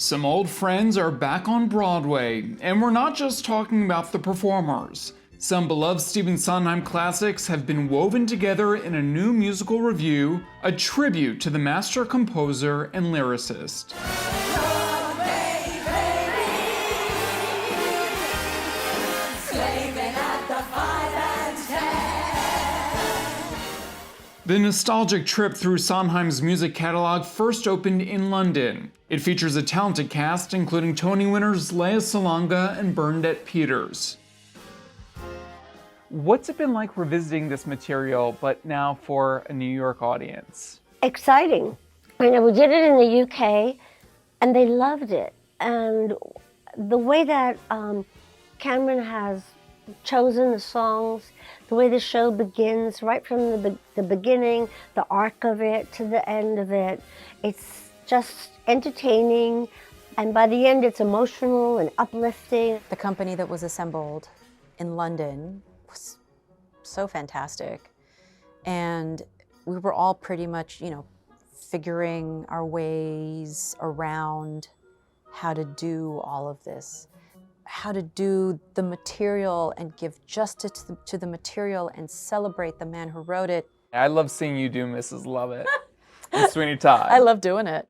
Some old friends are back on Broadway, and we're not just talking about the performers. Some beloved Stephen Sondheim classics have been woven together in a new musical revue, a tribute to the master composer and lyricist. The nostalgic trip through Sondheim's music catalog first opened in London. It features a talented cast including Tony winners Lea Salonga and Bernadette Peters. What's it been like revisiting this material, but now for a New York audience? Exciting. We did it in the UK, and they loved it. And the way that Cameron has chosen the songs, the way the show begins, right from the beginning, the arc of it to the end of it, it's just entertaining, and by the end it's emotional and uplifting. The company that was assembled in London was so fantastic, and we were all pretty much, figuring our ways around how to do all of this. How to do the material and give justice to the material and celebrate the man who wrote it. I love seeing you do Mrs. Lovett and Sweeney Todd. I love doing it.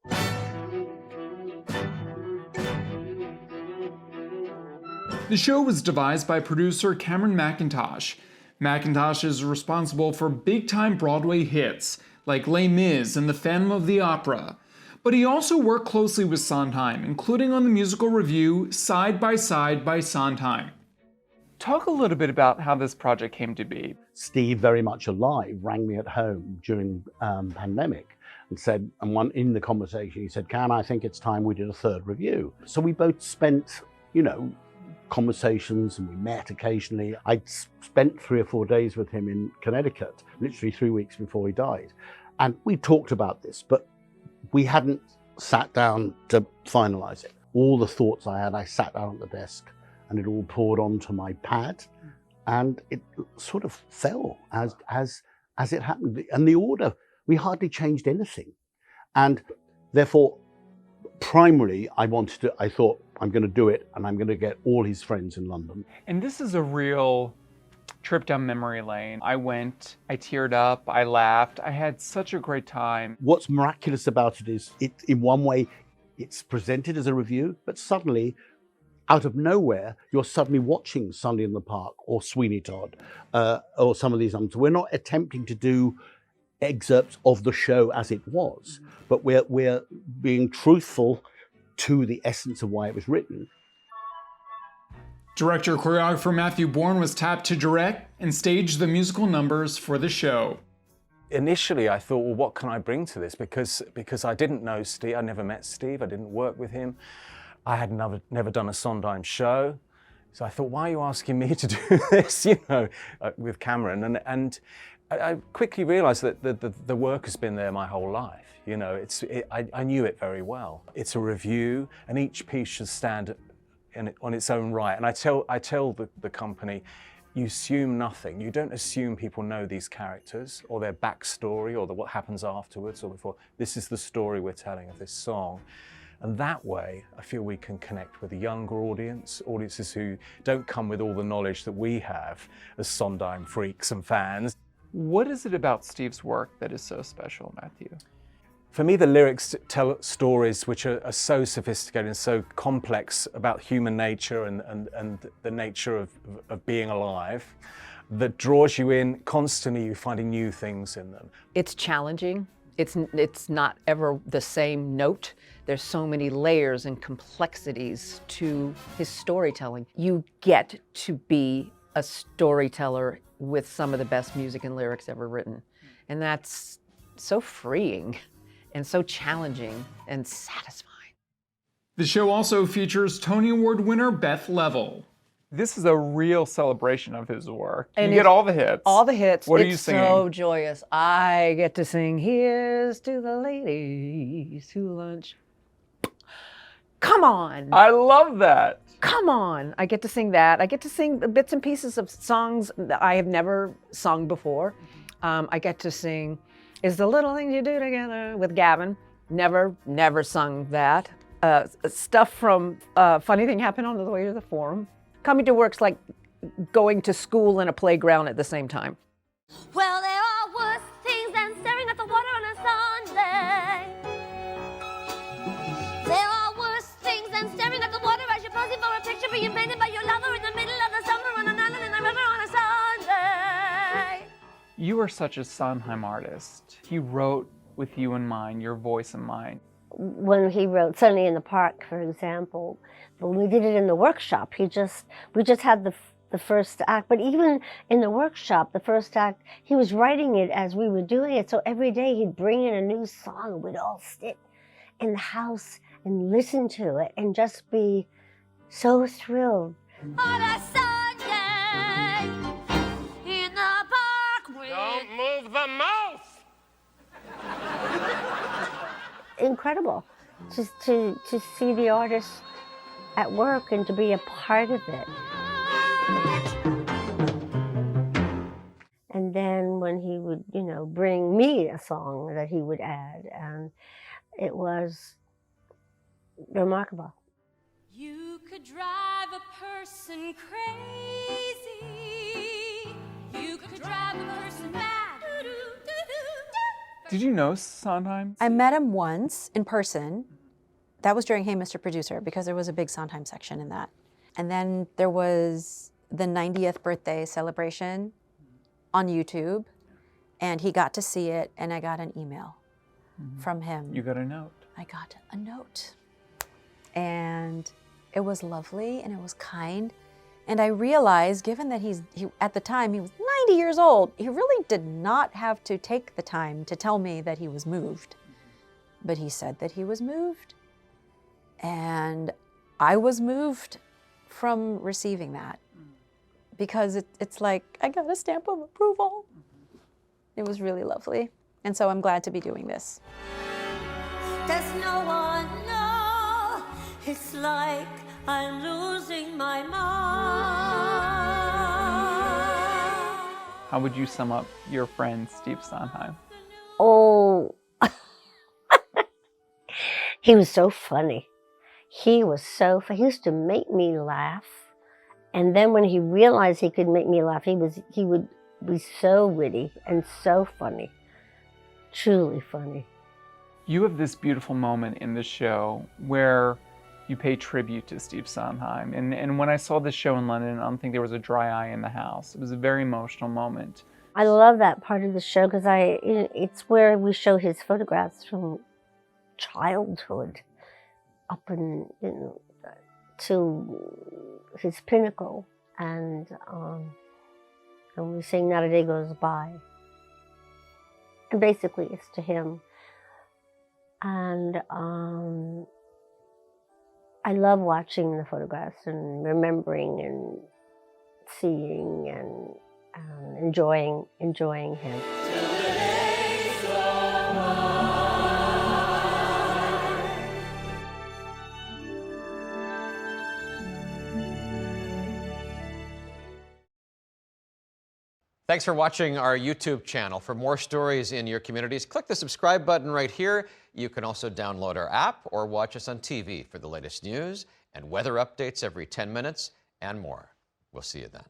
The show was devised by producer Cameron McIntosh. McIntosh is responsible for big-time Broadway hits like Les Mis and The Phantom of the Opera. But he also worked closely with Sondheim, including on the musical revue Side by Side by Sondheim. Talk a little bit about how this project came to be. Steve, very much alive, rang me at home during pandemic and said, and in the conversation, he said, "Cam, I think it's time we did a third review." So we both spent, conversations, and we met occasionally. I'd spent 3 or 4 days with him in Connecticut, literally 3 weeks before he died. And we talked about this, but we hadn't sat down to finalize it. All the thoughts I had, I sat down at the desk and it all poured onto my pad, and it sort of fell as it happened. And the order, we hardly changed anything. And therefore, primarily, I thought, I'm going to do it, and I'm going to get all his friends in London. And this is a real trip down memory lane. I went, I teared up, I laughed, I had such a great time. What's miraculous about it is, in one way, it's presented as a review, but suddenly, out of nowhere, you're suddenly watching Sunday in the Park or Sweeney Todd or some of these others. We're not attempting to do excerpts of the show as it was, but we're being truthful to the essence of why it was written. Director-choreographer Matthew Bourne was tapped to direct and stage the musical numbers for the show. Initially, I thought, well, what can I bring to this? Because I didn't know Steve, I never met Steve, I didn't work with him. I had never done a Sondheim show. So I thought, why are you asking me to do this, with Cameron? And I quickly realized that the work has been there my whole life. I knew it very well. It's a review, and each piece should stand on its own right. And I tell the company, you assume nothing. You don't assume people know these characters or their backstory or what happens afterwards or before. This is the story we're telling of this song. And that way, I feel we can connect with a younger audiences who don't come with all the knowledge that we have as Sondheim freaks and fans. What is it about Steve's work that is so special, Matthew? For me, the lyrics tell stories which are so sophisticated and so complex about human nature and the nature of being alive that draws you in constantly. You're finding new things in them. It's challenging. It's not ever the same note. There's so many layers and complexities to his storytelling. You get to be a storyteller with some of the best music and lyrics ever written. And that's so freeing and so challenging and satisfying. The show also features Tony Award winner Beth Level. This is a real celebration of his work. You get all the hits. All the hits. What are you singing? It's so joyous. I get to sing Here's to the Ladies Who Lunch. Come on. I love that. Come on. I get to sing that. I get to sing bits and pieces of songs that I have never sung before. I get to sing Is the Little Things You Do Together with Gavin. Never sung that. stuff from Funny Thing Happened on the Way to the Forum. Coming to work's like going to school and a playground at the same time. Well, there are worse things than staring at the water on a Sunday. There are worse things than staring at the water as you're posing for a picture being painted by your lover in the middle of the summer on an island in the river on a Sunday. You are such a Sondheim artist. He wrote with you in mind, your voice in mind. When he wrote Sunday in the Park, for example, when we did it in the workshop, we just had the first act, but even in the workshop, the first act, he was writing it as we were doing it. So every day he'd bring in a new song. We'd all sit in the house and listen to it and just be so thrilled. On a Sunday in the park with... Don't move the mouth! Incredible just to see the artist at work and to be a part of it. And then when he would, bring me a song that he would add, and it was remarkable. You could drive a person crazy. You could drive a person mad. Did you know Sondheim? I met him once in person. That was during Hey Mr. Producer, because there was a big Sondheim section in that. And then there was the 90th birthday celebration on YouTube, and he got to see it, and I got an email from him. You got a note. I got a note. And it was lovely, and it was kind. And I realized, given that at the time, he was 90 years old, he really did not have to take the time to tell me that he was moved. But he said that he was moved. And I was moved from receiving that, because it's like, I got a stamp of approval. It was really lovely. And so I'm glad to be doing this. Does no one know? It's like I'm losing my mind. How would you sum up your friend, Steve Sondheim? Oh, he was so funny. He was so funny. He used to make me laugh. And then when he realized he could make me laugh, he would be so witty and so funny. Truly funny. You have this beautiful moment in the show where you pay tribute to Steve Sondheim. And when I saw this show in London, I don't think there was a dry eye in the house. It was a very emotional moment. I love that part of the show because it's where we show his photographs from childhood up to his pinnacle, and we sing Not a Day Goes By. And basically it's to him. And I love watching the photographs and remembering and seeing and enjoying him. Thanks for watching our YouTube channel. For more stories in your communities, click the subscribe button right here. You can also download our app or watch us on TV for the latest news and weather updates every 10 minutes and more. We'll see you then.